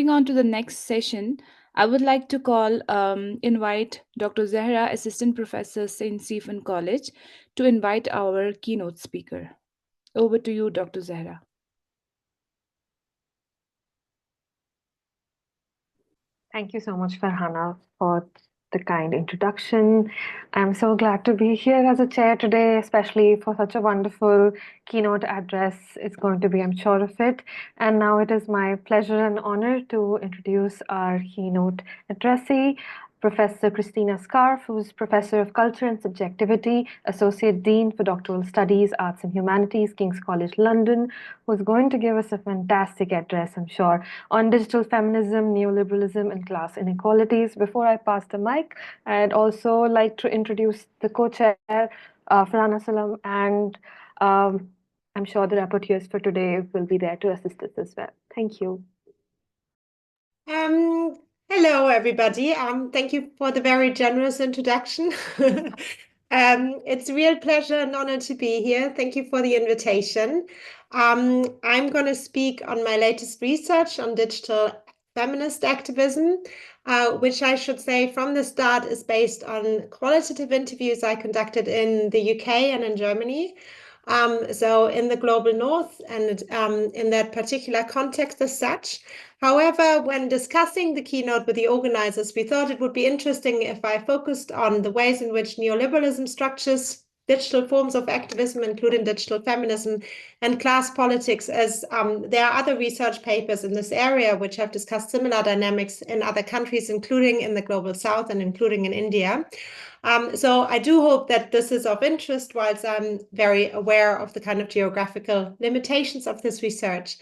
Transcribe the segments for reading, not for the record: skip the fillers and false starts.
Moving on to the next session, I would like to invite Dr. Zahra, Assistant Professor, St. Stephen College, to invite our keynote speaker. Over to you, Dr. Zahra. Thank you so much, Farhana, for the kind introduction. I'm so glad to be here as a chair today, especially for such a wonderful keynote address. It's going to be, I'm sure of it. And now it is my pleasure and honor to introduce our keynote addressee, Professor Christina Schar, who's Professor of Culture and Subjectivity, Associate Dean for Doctoral Studies, Arts and Humanities, King's College London, who's going to give us a fantastic address, I'm sure, on digital feminism, neoliberalism, and class inequalities. Before I pass the mic, I'd also like to introduce the co-chair, Farhana Salam, and I'm sure the rapporteurs for today will be there to assist us as well. Thank you. Hello, everybody. Thank you for the very generous introduction. It's a real pleasure and honor to be here. Thank you for the invitation. I'm going to speak on my latest research on digital feminist activism, which I should say from the start is based on qualitative interviews I conducted in the UK and in Germany. So in the global north and in that particular context as such. However, when discussing the keynote with the organizers, we thought it would be interesting if I focused on the ways in which neoliberalism structures digital forms of activism, including digital feminism and class politics, as there are other research papers in this area which have discussed similar dynamics in other countries, including in the global south and including in India. So I do hope that this is of interest, whilst I'm very aware of the kind of geographical limitations of this research.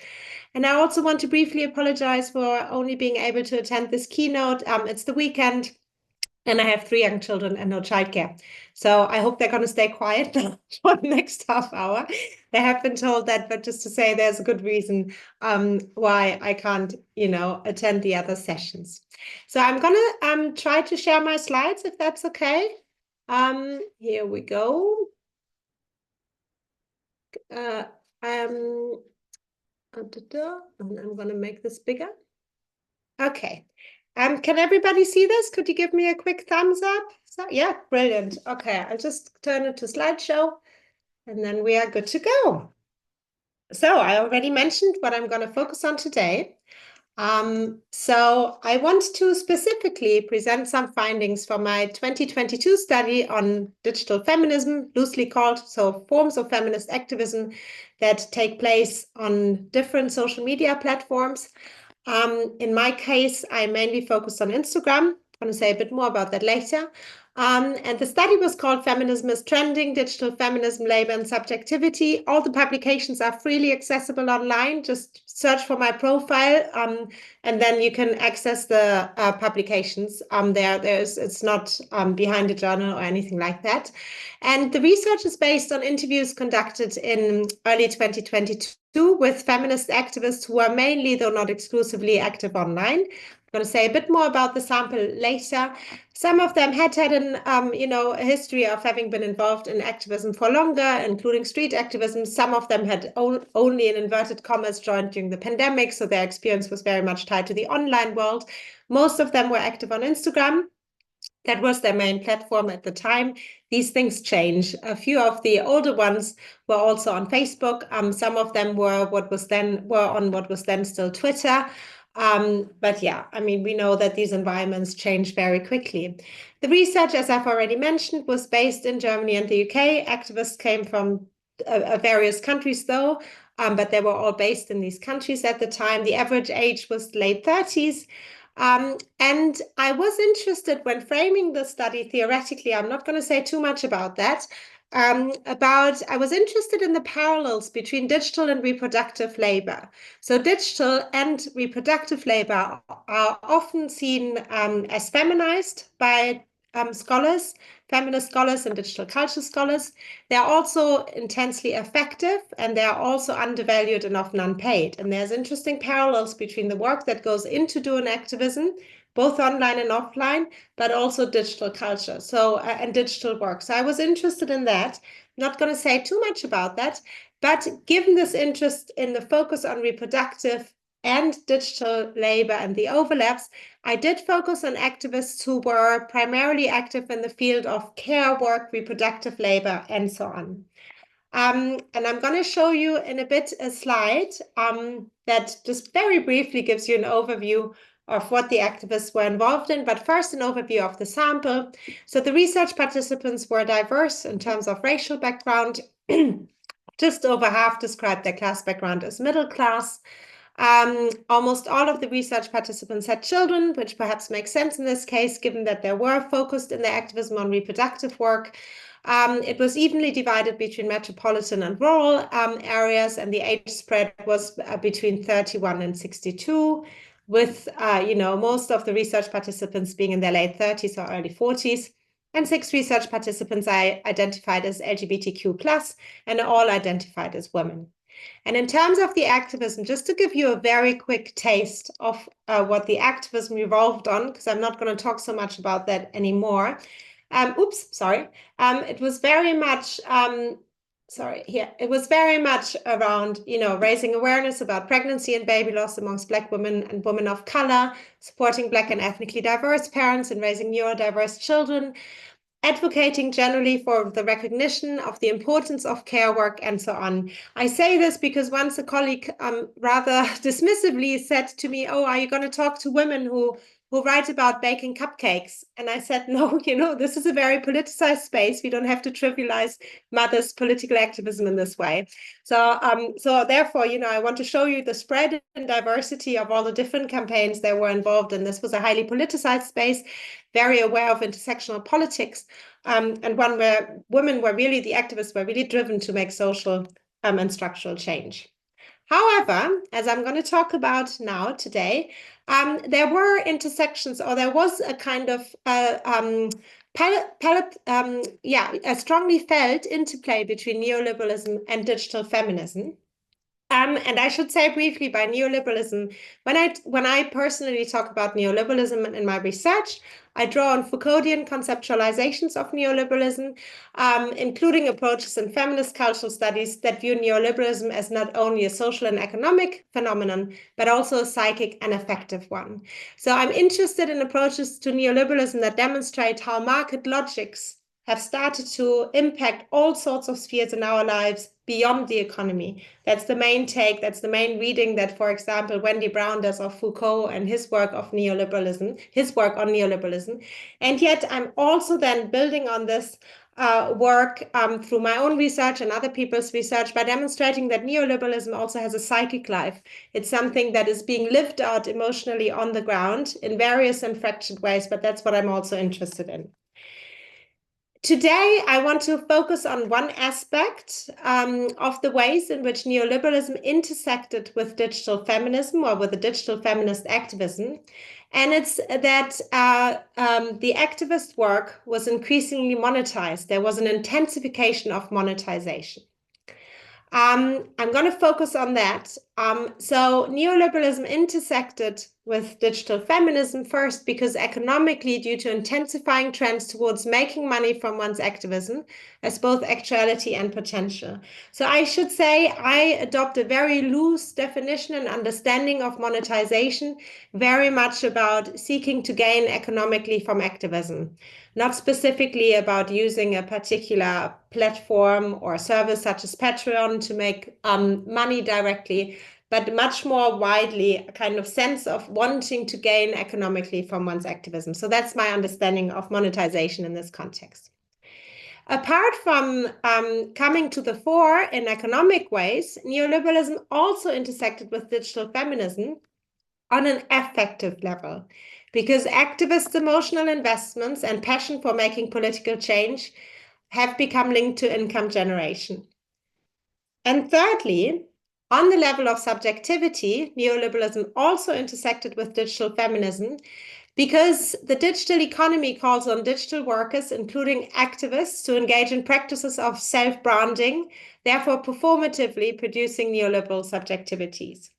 And I also want to briefly apologize for only being able to attend this keynote. It's the weekend, and I have 3 young children and no childcare. So I hope they're going to stay quiet for the next half hour. They have been told that, but just to say there's a good reason why I can't, attend the other sessions. So I'm going to try to share my slides, if that's okay. Here we go. I'm going to make this bigger. Okay. Can everybody see this? Could you give me a quick thumbs up? Yeah, brilliant. Okay, I'll just turn it to slideshow and then we are good to go. So I already mentioned what I'm going to focus on today. So I want to specifically present some findings from my 2022 study on digital feminism, loosely called, so forms of feminist activism that take place on different social media platforms. In my case, I mainly focused on Instagram. I'm going to say a bit more about that later. And the study was called Feminism is Trending, Digital Feminism, Labor and Subjectivity. All the publications are freely accessible online. Just search for my profile and then you can access the publications. It's not behind a journal or anything like that. And the research is based on interviews conducted in early 2022 with feminist activists who are mainly, though not exclusively, active online. I'm going to say a bit more about the sample later. Some of them had a history of having been involved in activism for longer, including street activism. Some of them had only, in inverted commas, joined during the pandemic, so their experience was very much tied to the online world. Most of them were active on Instagram. That was their main platform at the time. These things change. A few of the older ones were also on Facebook. Some of them were on what was then still Twitter. But yeah, I mean, we know that these environments change very quickly. The research, as I've already mentioned, was based in Germany and the UK. Activists came from various countries, though, but they were all based in these countries at the time. The average age was late 30s. And I was interested when framing the study theoretically. I'm not going to say too much about that. I was interested in the parallels between digital and reproductive labor. So digital and reproductive labor are often seen as feminized by scholars, feminist scholars and digital culture scholars. They're also intensely effective and they're also undervalued and often unpaid. And there's interesting parallels between the work that goes into doing activism, both online and offline, but also digital culture and digital work. So I was interested in that. Not going to say too much about that, but given this interest in the focus on reproductive and digital labor and the overlaps, I did focus on activists who were primarily active in the field of care work, reproductive labor, and so on. And I'm going to show you in a bit a slide that just very briefly gives you an overview of what the activists were involved in, but first an overview of the sample. So the research participants were diverse in terms of racial background. Just over half described their class background as middle class. Almost all of the research participants had children, which perhaps makes sense in this case, given that they were focused in their activism on reproductive work. It was evenly divided between metropolitan and rural areas, and the age spread was between 31 and 62, with most of the research participants being in their late 30s or early 40s. And 6 research participants I identified as LGBTQ+, and all identified as women. And in terms of the activism, just to give you a very quick taste of what the activism revolved on, because I'm not going to talk so much about that anymore. It was very much, it was very much around, raising awareness about pregnancy and baby loss amongst Black women and women of color, supporting Black and ethnically diverse parents and raising neurodiverse children, advocating generally for the recognition of the importance of care work, and so on. I say this because once a colleague rather dismissively said to me, "Oh, are you going to talk to women who write about baking cupcakes?" And I said, "No, this is a very politicized space. We don't have to trivialize mothers' political activism in this way." So therefore, I want to show you the spread and diversity of all the different campaigns that were involved in. This was a highly politicized space, very aware of intersectional politics, and one where the activists were really driven to make social and structural change. However, as I'm going to talk about now today, there were intersections, or there was a kind of a strongly felt interplay between neoliberalism and digital feminism. And I should say briefly by neoliberalism, when I personally talk about neoliberalism in my research, I draw on Foucauldian conceptualizations of neoliberalism, including approaches in feminist cultural studies that view neoliberalism as not only a social and economic phenomenon, but also a psychic and affective one. So I'm interested in approaches to neoliberalism that demonstrate how market logics have started to impact all sorts of spheres in our lives beyond the economy. That's the main take, that's the main reading that, for example, Wendy Brown does of Foucault and his work on neoliberalism. And yet I'm also then building on this work through my own research and other people's research by demonstrating that neoliberalism also has a psychic life. It's something that is being lived out emotionally on the ground in various and fractured ways, but that's what I'm also interested in. Today, I want to focus on one aspect of the ways in which neoliberalism intersected with digital feminism, or with the digital feminist activism. And it's that the activist work was increasingly monetized. There was an intensification of monetization. I'm going to focus on that. So neoliberalism intersected with digital feminism first because economically, due to intensifying trends towards making money from one's activism as both actuality and potential. So I should say I adopt a very loose definition and understanding of monetization, very much about seeking to gain economically from activism, not specifically about using a particular platform or service such as Patreon to make money directly, but much more widely a kind of sense of wanting to gain economically from one's activism. So that's my understanding of monetization in this context. Apart from coming to the fore in economic ways, neoliberalism also intersected with digital feminism on an affective level, because activists' emotional investments and passion for making political change have become linked to income generation. And thirdly, on the level of subjectivity, neoliberalism also intersected with digital feminism because the digital economy calls on digital workers, including activists, to engage in practices of self-branding, therefore performatively producing neoliberal subjectivities.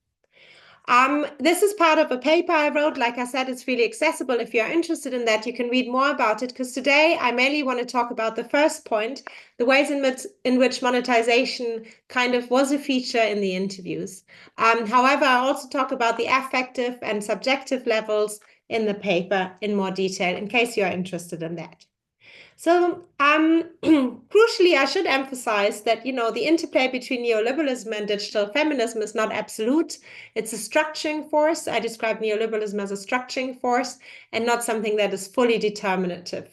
This is part of a paper I wrote. Like I said, it's really accessible. If you're interested in that, you can read more about it, because today I mainly want to talk about the first point, the ways in which monetization kind of was a feature in the interviews. However, I also talk about the affective and subjective levels in the paper in more detail, in case you're interested in that. So, crucially, I should emphasize that, the interplay between neoliberalism and digital feminism is not absolute. It's a structuring force. I describe neoliberalism as a structuring force and not something that is fully determinative.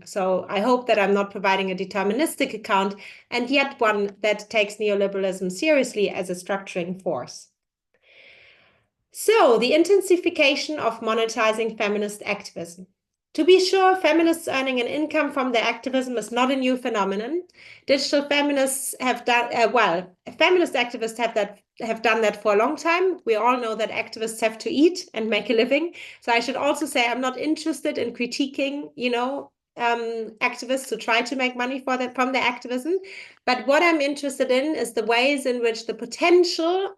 So I hope that I'm not providing a deterministic account, and yet one that takes neoliberalism seriously as a structuring force. So, the intensification of monetizing feminist activism. To be sure, feminists earning an income from their activism is not a new phenomenon. Digital feminists have done, feminist activists have done that for a long time. We all know that activists have to eat and make a living. So I should also say I'm not interested in critiquing, activists who try to make money from their activism. But what I'm interested in is the ways in which the potential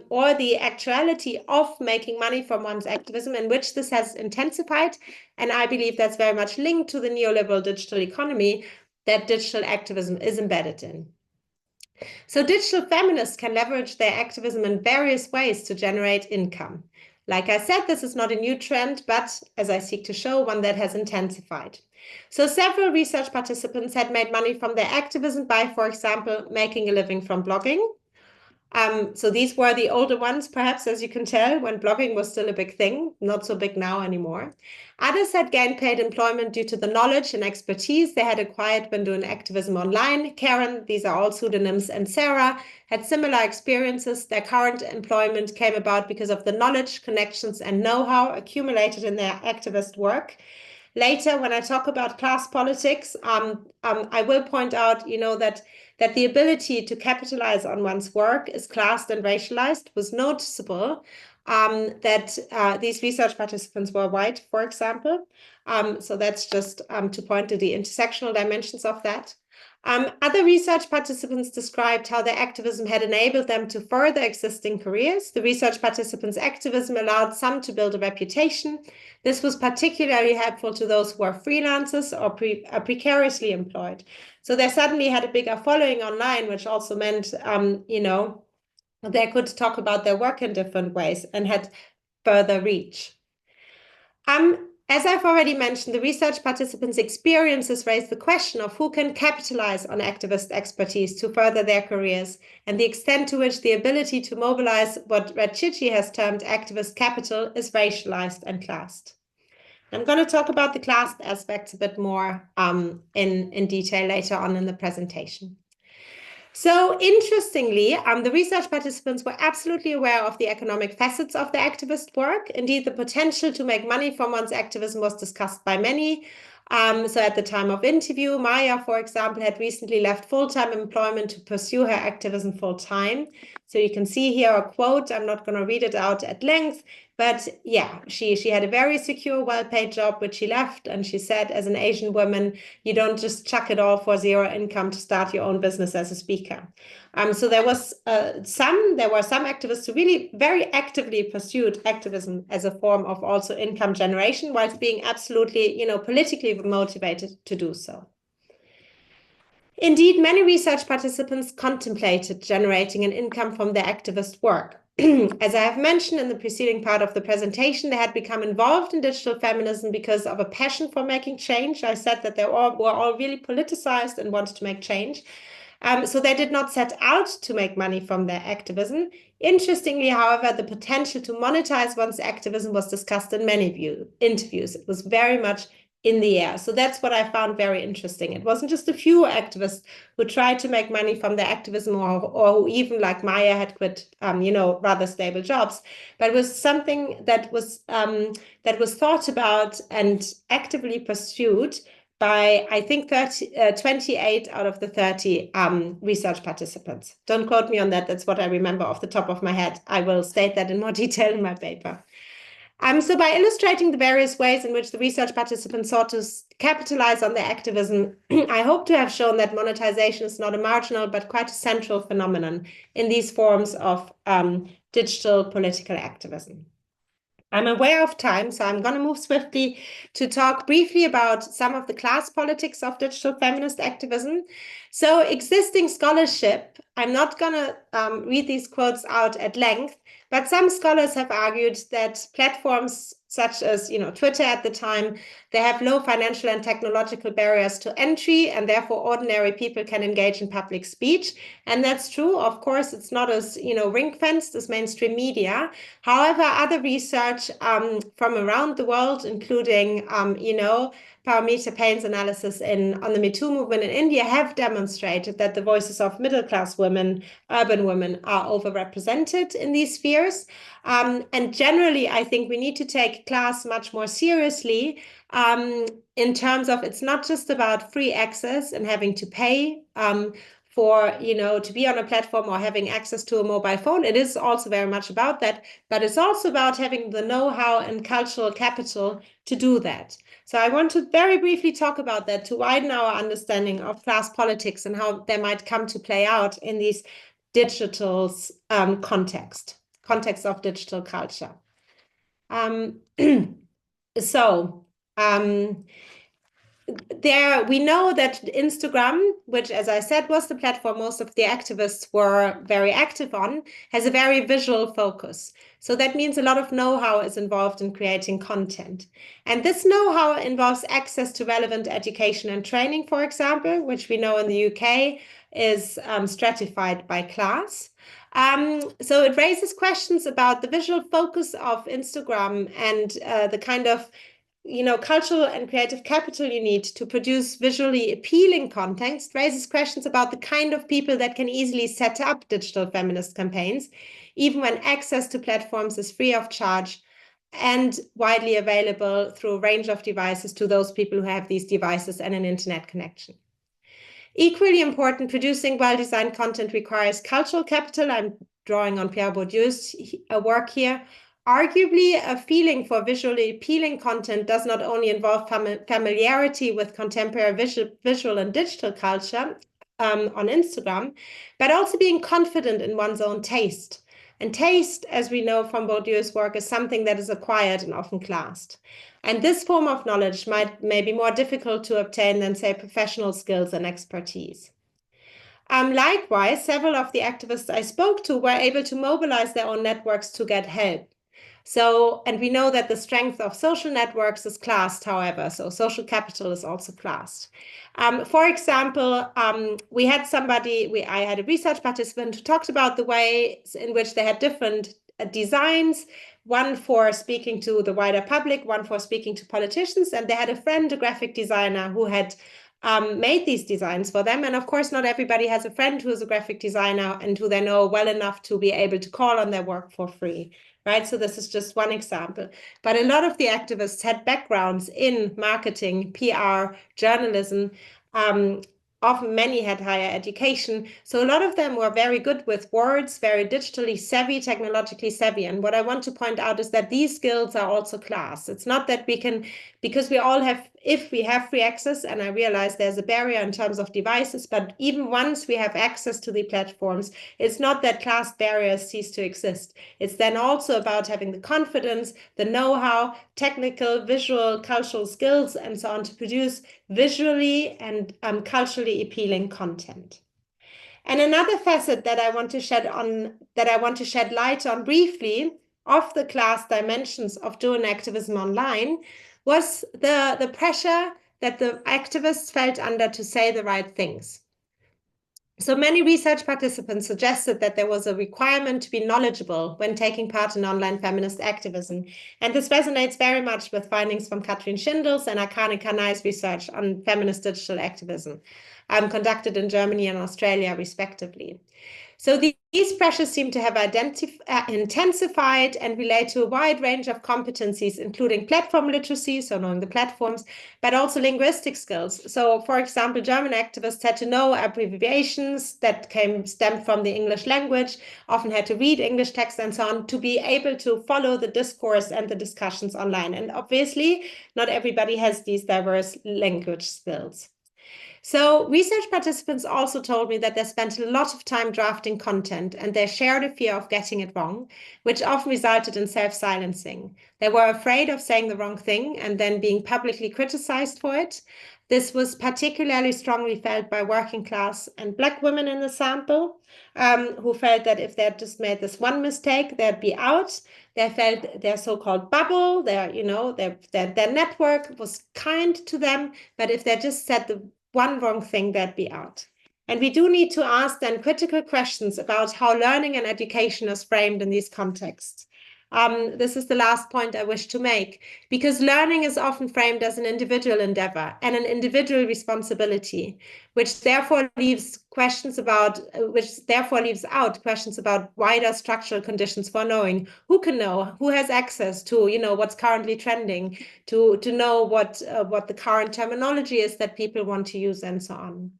or the actuality of making money from one's activism, in which this has intensified. And I believe that's very much linked to the neoliberal digital economy that digital activism is embedded in. So digital feminists can leverage their activism in various ways to generate income. Like I said, this is not a new trend, but as I seek to show, one that has intensified. So several research participants had made money from their activism by, for example, making a living from blogging. So these were the older ones, perhaps, as you can tell, when blogging was still a big thing, not so big now anymore. Others had gained paid employment due to the knowledge and expertise they had acquired when doing activism online. Karen, these are all pseudonyms, and Sarah had similar experiences. Their current employment came about because of the knowledge, connections, and know-how accumulated in their activist work. Later, when I talk about class politics, I will point out, that the ability to capitalize on one's work is classed and racialized. Was noticeable that these research participants were white, for example. So that's just to point to the intersectional dimensions of that. Other research participants described how their activism had enabled them to further existing careers. The research participants' activism allowed some to build a reputation. This was particularly helpful to those who are freelancers or precariously employed. So they suddenly had a bigger following online, which also meant, they could talk about their work in different ways and had further reach. As I've already mentioned, the research participants' experiences raised the question of who can capitalize on activist expertise to further their careers, and the extent to which the ability to mobilize what Radchichi has termed activist capital is racialized and classed. I'm going to talk about the class aspects a bit more in detail later on in the presentation. So interestingly, the research participants were absolutely aware of the economic facets of the activist work. Indeed, the potential to make money from one's activism was discussed by many. So at the time of interview, Maya, for example, had recently left full-time employment to pursue her activism full-time. So you can see here a quote. I'm not going to read it out at length, but yeah, she had a very secure, well-paid job, which she left. And she said, as an Asian woman, you don't just chuck it all for zero income to start your own business as a speaker. So there were some activists who really very actively pursued activism as a form of also income generation, whilst being absolutely, politically motivated to do so. Indeed, many research participants contemplated generating an income from their activist work. As I have mentioned in the preceding part of the presentation, they had become involved in digital feminism because of a passion for making change. I said that they were all really politicized and wanted to make change. So they did not set out to make money from their activism. Interestingly, however, the potential to monetize one's activism was discussed in many interviews. It was very much in the air. So that's what I found very interesting. It wasn't just a few activists who tried to make money from their activism or who even, like Maya, had quit, rather stable jobs, but it was something that was thought about and actively pursued by, I think, 28 out of the 30 research participants. Don't quote me on that. That's what I remember off the top of my head. I will state that in more detail in my paper. So by illustrating the various ways in which the research participants sought to capitalize on their activism, I hope to have shown that monetization is not a marginal but quite a central phenomenon in these forms of digital political activism. I'm aware of time, so I'm going to move swiftly to talk briefly about some of the class politics of digital feminist activism. So existing scholarship, I'm not going to read these quotes out at length, but some scholars have argued that platforms such as Twitter at the time, they have low financial and technological barriers to entry, and therefore ordinary people can engage in public speech. And that's true. Of course, it's not as ring-fenced as mainstream media. However, other research from around the world, including Paramita Payne's analysis on the Me Too movement in India, have demonstrated that the voices of middle-class women, urban women, are overrepresented in these spheres. And generally, I think we need to take class much more seriously in terms of it's not just about free access and having to pay for, to be on a platform or having access to a mobile phone. It is also very much about that, but it's also about having the know-how and cultural capital to do that. So I want to very briefly talk about that to widen our understanding of class politics and how they might come to play out in these digital context of digital culture. We know that Instagram, which, as I said, was the platform most of the activists were very active on, has a very visual focus. So that means a lot of know-how is involved in creating content. And this know-how involves access to relevant education and training, for example, which we know in the UK is stratified by class. So it raises questions about the visual focus of Instagram and the kind of cultural and creative capital you need to produce visually appealing content. Raises questions about the kind of people that can easily set up digital feminist campaigns, even when access to platforms is free of charge and widely available through a range of devices to those people who have these devices and an internet connection. Equally important, producing well-designed content requires cultural capital. I'm drawing on Pierre Bourdieu's work here. Arguably, a feeling for visually appealing content does not only involve familiarity with contemporary visual and digital culture on Instagram, but also being confident in one's own taste. And taste, as we know from Bourdieu's work, is something that is acquired and often classed. And this form of knowledge may be more difficult to obtain than, say, professional skills and expertise. Likewise, several of the activists I spoke to were able to mobilize their own networks to get help. And we know that the strength of social networks is classed, however, so social capital is also classed. For example, I had a research participant who talked about the ways in which they had different designs, one for speaking to the wider public, one for speaking to politicians, and they had a friend, a graphic designer, who had made these designs for them. And of course, not everybody has a friend who is a graphic designer and who they know well enough to be able to call on their work for free. Right? So this is just one example. But a lot of the activists had backgrounds in marketing, PR, journalism. Often many had higher education. So a lot of them were very good with words, very digitally savvy, technologically savvy. And what I want to point out is that these skills are also class. It's not that we can, because we all have, if we have free access, and I realize there's a barrier in terms of devices, but even once we have access to the platforms, it's not that class barriers cease to exist. It's then also about having the confidence, the know-how, technical, visual, cultural skills, and so on to produce visually and culturally appealing content. And another facet that I want to shed light on briefly of the class dimensions of doing activism online was the pressure that the activists felt under to say the right things. So many research participants suggested that there was a requirement to be knowledgeable when taking part in online feminist activism. And this resonates very much with findings from Katrin Schindels and Akane Kanai's research on feminist digital activism, conducted in Germany and Australia, respectively. So these pressures seem to have intensified and relate to a wide range of competencies, including platform literacy, so knowing the platforms, but also linguistic skills. So, for example, German activists had to know abbreviations that stemmed from the English language, often had to read English text and so on, to be able to follow the discourse and the discussions online. And obviously, not everybody has these diverse language skills. So research participants also told me that they spent a lot of time drafting content and they shared a fear of getting it wrong, which often resulted in self-silencing. They were afraid of saying the wrong thing and then being publicly criticized for it. This was particularly strongly felt by working class and Black women in the sample, who felt that if they had just made this one mistake, they'd be out. They felt their so-called bubble, their network was kind to them, but if they just said the one wrong thing, they'd be out. And we do need to ask then critical questions about how learning and education is framed in these contexts. This is the last point I wish to make, because learning is often framed as an individual endeavor and an individual responsibility, which therefore leaves out questions about wider structural conditions for knowing. Who can know? Who has access to, what's currently trending, to know what the current terminology is that people want to use, and so on.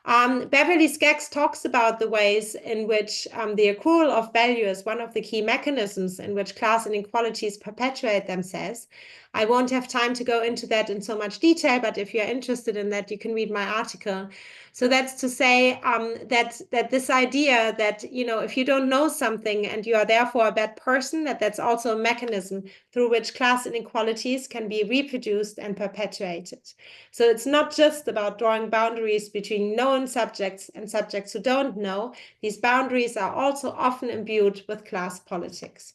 Beverly Skaggs talks about the ways in which the accrual of value is one of the key mechanisms in which class inequalities perpetuate themselves. I won't have time to go into that in so much detail, but if you're interested in that, you can read my article. So that's to say that this idea that, if you don't know something and you are therefore a bad person, that's also a mechanism through which class inequalities can be reproduced and perpetuated. So it's not just about drawing boundaries between known subjects and subjects who don't know. These boundaries are also often imbued with class politics.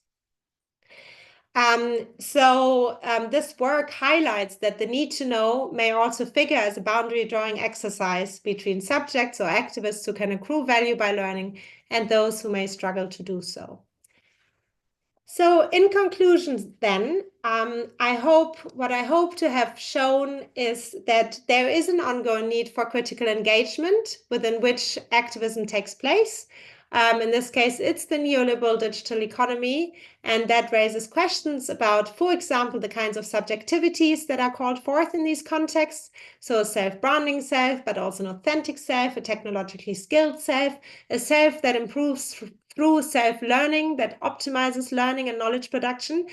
This work highlights that the need to know may also figure as a boundary drawing exercise between subjects or activists who can accrue value by learning and those who may struggle to do so. So in conclusion then, what I hope to have shown is that there is an ongoing need for critical engagement within which activism takes place. In this case, it's the neoliberal digital economy, and that raises questions about, for example, the kinds of subjectivities that are called forth in these contexts. So a self-branding self, but also an authentic self, a technologically skilled self, a self that improves through self-learning, that optimizes learning and knowledge production.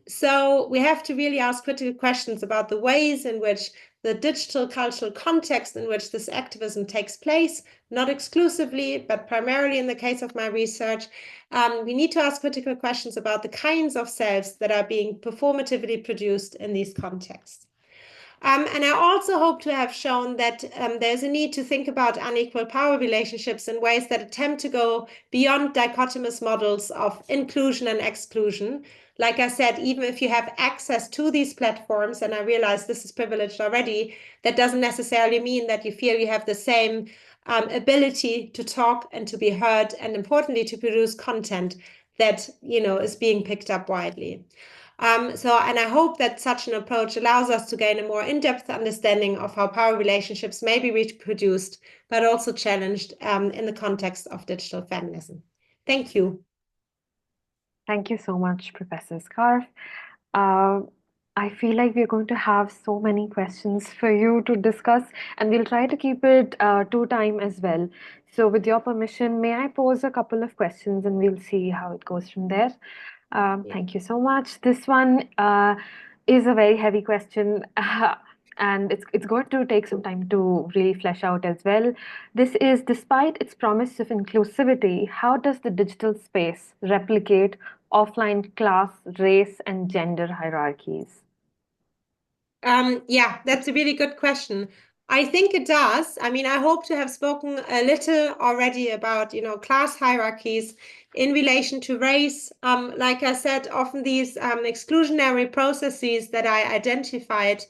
So we have to really ask critical questions about the ways in which the digital cultural context in which this activism takes place, not exclusively, but primarily in the case of my research. We need to ask critical questions about the kinds of selves that are being performatively produced in these contexts. And I also hope to have shown that there's a need to think about unequal power relationships in ways that attempt to go beyond dichotomous models of inclusion and exclusion. Like I said, even if you have access to these platforms, and I realize this is privileged already, that doesn't necessarily mean that you feel you have the same ability to talk and to be heard, and importantly, to produce content that, is being picked up widely. And I hope that such an approach allows us to gain a more in-depth understanding of how power relationships may be reproduced, but also challenged in the context of digital feminism. Thank you. Thank you so much, Professor Schar. I feel like we're going to have so many questions for you to discuss, and we'll try to keep it to time as well. So with your permission, may I pose a couple of questions and we'll see how it goes from there. Thank you so much. This one is a very heavy question. And it's going to take some time to really flesh out as well. This is, despite its promise of inclusivity, how does the digital space replicate offline class, race, and gender hierarchies? Yeah, that's a really good question. I think it does. I mean, I hope to have spoken a little already about, class hierarchies in relation to race. Like I said, often these exclusionary processes that I identified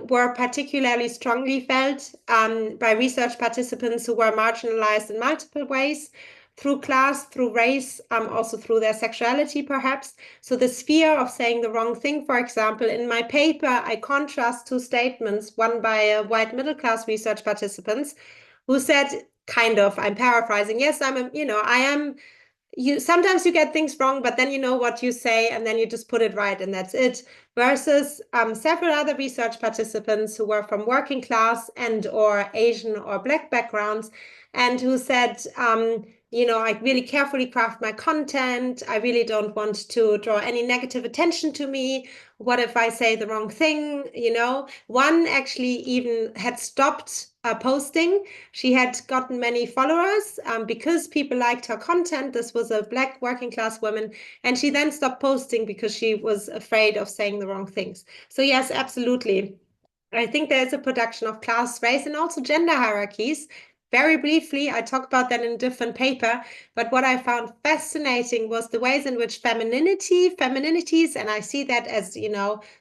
were particularly strongly felt by research participants who were marginalized in multiple ways, through class, through race, also through their sexuality, perhaps. So this fear of saying the wrong thing, for example, in my paper, I contrast two statements, one by white middle-class research participants who said, I'm paraphrasing. Yes, I am. Sometimes you get things wrong, but then you know what you say, and then you just put it right, and that's it. Versus several other research participants who were from working class and or Asian or Black backgrounds, and who said, I really carefully craft my content. I really don't want to draw any negative attention to me. What if I say the wrong thing? One actually even had stopped posting. She had gotten many followers because people liked her content. This was a Black working class woman. And she then stopped posting because she was afraid of saying the wrong things. So yes, absolutely. I think there's a production of class, race, and also gender hierarchies. Very briefly, I talk about that in a different paper, but what I found fascinating was the ways in which femininities, and I see that as,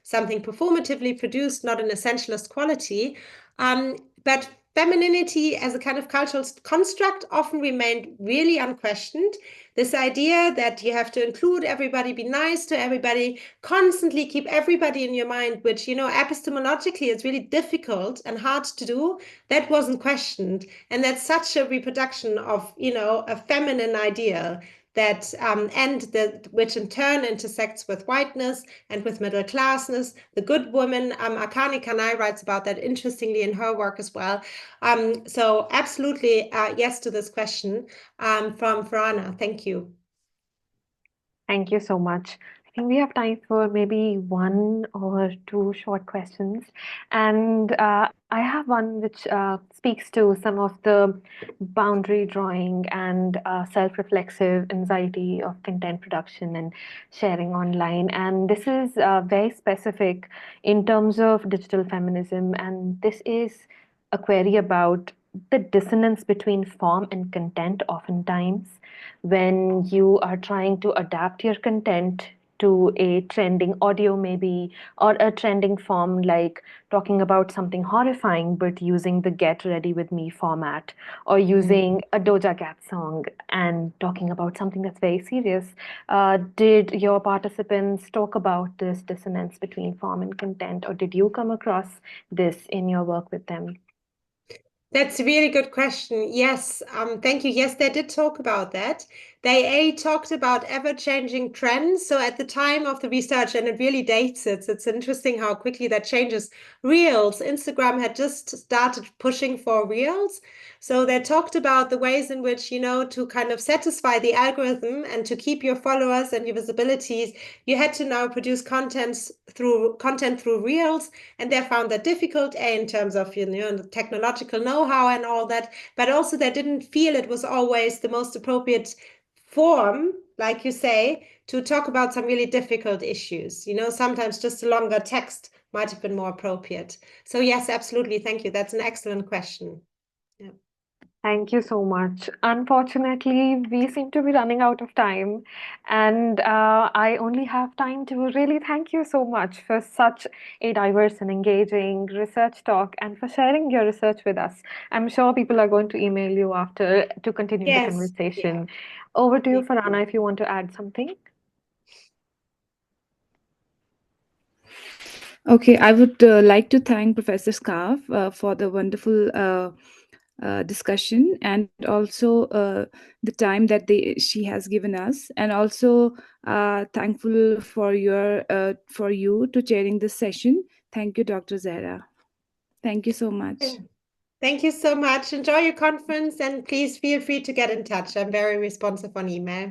something performatively produced, not an essentialist quality, but femininity as a kind of cultural construct often remained really unquestioned. This idea that you have to include everybody, be nice to everybody, constantly keep everybody in your mind, which, epistemologically is really difficult and hard to do, that wasn't questioned. And that's such a reproduction of, a feminine ideal that which in turn intersects with whiteness and with middle classness. The good woman, Akane Kanai writes about that interestingly in her work as well. So absolutely yes to this question from Farana. Thank you. Thank you so much. I think we have time for maybe one or two short questions. And I have one which speaks to some of the boundary drawing and self-reflexive anxiety of content production and sharing online. And this is very specific in terms of digital feminism. And this is a query about the dissonance between form and content oftentimes when you are trying to adapt your content to a trending audio maybe or a trending form like talking about something horrifying but using the get ready with me format or using a Doja Cat song and talking about something that's very serious. Did your participants talk about this dissonance between form and content, or did you come across this in your work with them? That's a really good question. Yes, thank you. Yes, they did talk about that. They talked about ever-changing trends. So at the time of the research, and it really dates it, it's interesting how quickly that changes. Reels, Instagram had just started pushing for Reels. So they talked about the ways in which, to kind of satisfy the algorithm and to keep your followers and your visibilities, you had to now produce content through Reels. And they found that difficult, in terms of, the technological know-how and all that, but also they didn't feel it was always the most appropriate form, like you say, to talk about some really difficult issues. Sometimes just a longer text might have been more appropriate. So yes, absolutely. Thank you. That's an excellent question. Yeah. Thank you so much. Unfortunately, we seem to be running out of time, and I only have time to really thank you so much for such a diverse and engaging research talk and for sharing your research with us. I'm sure people are going to email you after to continue the Yes. conversation. Over to you, Farhana, if you want to add something. Okay, I would like to thank Professor Scarf for the wonderful discussion and also the time that she has given us, and also thankful for you to chairing this session. Thank you, Dr. Zahra. Thank you so much. Thank you so much. Enjoy your conference, and please feel free to get in touch. I'm very responsive on email.